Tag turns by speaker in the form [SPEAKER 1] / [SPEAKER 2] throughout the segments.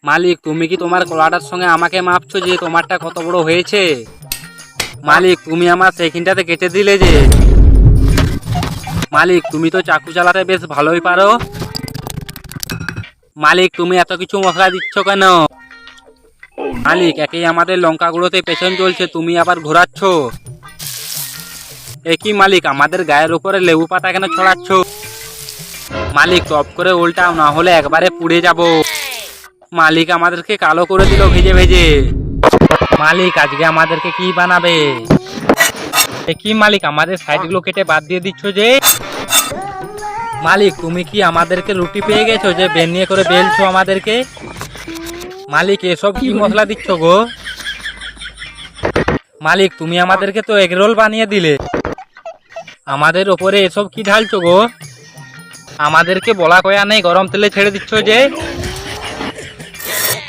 [SPEAKER 1] মালিক, তুমি কি তোমার কলাটার সঙ্গে আমাকে মাপছো যে তোমারটা কত বড় হয়েছে? মালিক, তুমি আমার সেখানটাতে কেটে দিলে যে। মালিক, তুমি তো চাকু চালাতে বেশ ভালোই পারো। মালিক, তুমি এত কিছু মশলা দিচ্ছ কেন? মালিক, একেই আমাদের লঙ্কা গুঁড়োতে পেছন চলছে, তুমি আবার ঘোরাচ্ছ। একই মালিক, আমাদের গায়ের উপরে লেবু পাতা কেন ছড়াচ্ছ? মালিক, টপ করে উল্টাও, না হলে একবারে পুড়ে যাব। মালিক, আমাদেরকে কালো করে দিল ভেজে ভেজে। মালিক, আজকে আমাদেরকে কি বানাবে? কি মালিক, আমাদের সাইডগুলো কেটে বাদ দিয়ে দিচ্ছ যে। মালিক, তুমি কি আমাদেরকে রুটি পেয়ে গেছো যে বেনিয়ে করে বেলছো আমাদেরকে? মালিক, এসব কি মশলা দিচ্ছ গো? মালিক, তুমি আমাদেরকে তো এগরোল বানিয়ে দিলে, আমাদের ওপরে এসব কি ঢালছো গো? আমাদেরকে বলা কয়া নেই, গরম তেলে ছেড়ে দিচ্ছ যে।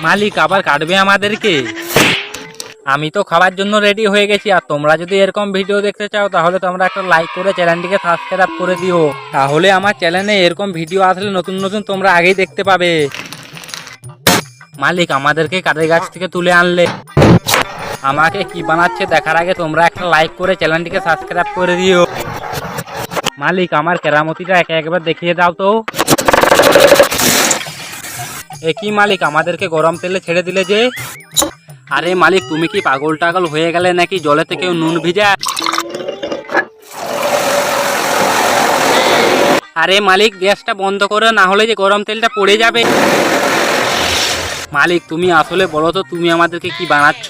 [SPEAKER 1] মালিক, আবার কাটবে আমাদেরকে? আমি তো খাবার জন্য রেডি হয়ে গেছি, আর তোমরা যদি এরকম ভিডিও দেখতে চাও তাহলে তোমরা একটা লাইক করে চ্যানেলটিকে সাবস্ক্রাইব করে দিও, তাহলে আমার চ্যানেলে এরকম ভিডিও আসলে নতুন নতুন তোমরা আগেই দেখতে পাবে। মালিক, আমাদেরকে কাদের গাছ থেকে তুলে আনলে, আমাকে কি বানাচ্ছে দেখার আগে তোমরা একটা লাইক করে চ্যানেলটিকে সাবস্ক্রাইব করে দিও। মালিক, আমার কেরামতিটা একবার দেখিয়ে দাও তো। একই মালিক, আমাদেরকে গরম তেলে ছেড়ে দিলে যে। আরে মালিক, তুমি কি পাগল টাগল হয়ে গেলে নাকি? জলেতে কেউ নুন ভিজা? আরে মালিক, গ্যাসটা বন্ধ করো, না হলে যে গরম তেলটা পড়ে যাবে। মালিক, তুমি আসলে বলো তো তুমি আমাদেরকে কি বানাচ্ছ?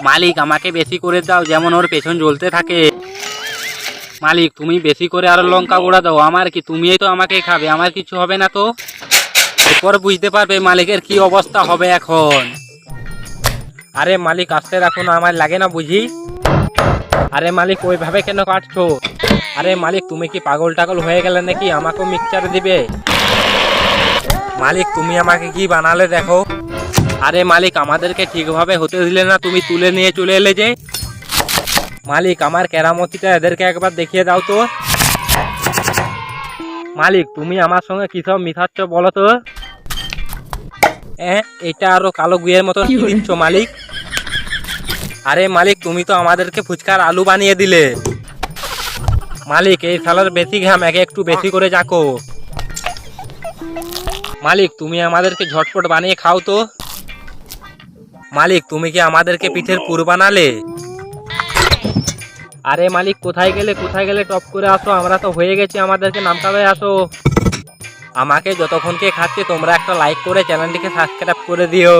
[SPEAKER 1] মালিক, আমাকে বেশি করে দাও, যেমন ওর পেছন জ্বলতে থাকে। মালিক, তুমি বেশি করে আরো লঙ্কা গুঁড়া দাও। আমার কি, তুমিই তো আমাকে খাবে, আমার কিছু হবে না তো? এরপর বুঝতে পারবে মালিকের কি অবস্থা হবে এখন। আরে মালিক, আস্তে রাখুন, আমার লাগে না বুঝি। আরে মালিক, ওইভাবে কেন কাটছো? আরে মালিক, তুমি কি পাগল টাগল হয়ে গেলে নাকি? আমাকেও মিক্সচার দিবে? মালিক, তুমি আমাকে কি বানালে দেখো। আরে মালিক, আমাদেরকে ঠিকভাবে হতে দিলে না, তুমি তুলে নিয়ে চলে এলে যে। মালিক, আমার কেরামতিটা এদেরকে একবার দেখিয়ে দাও তো। মালিক, তুমি আমার সঙ্গে কি সব মিশাচ্ছ বলো তো? এটা আরো কালো গুয়ের মতো কি দিচ্ছ মালিক? আরে মালিক, তুমি তো আমাদেরকে ফুচকার আলু বানিয়ে দিলে। মালিক, এই শালার বেশি ঘাম, একে একটু বেশি করে যাকো। মালিক, তুমি আমাদেরকে ঝটপট বানিয়ে খাও তো। মালিক, তুমি কি আমাদেরকে পিঠের পুর বানালে? আরে মালিক, কোথায় গেলে কোথায় গেলে? টপ করে আসো, আমরা তো হয়ে গেছি, আমাদেরকে নামকাবে আসো। আমাকে যতক্ষণকে খাচ্ছে তোমরা একটা লাইক করে চ্যানেলটিকে সাবস্ক্রাইব করে দিও।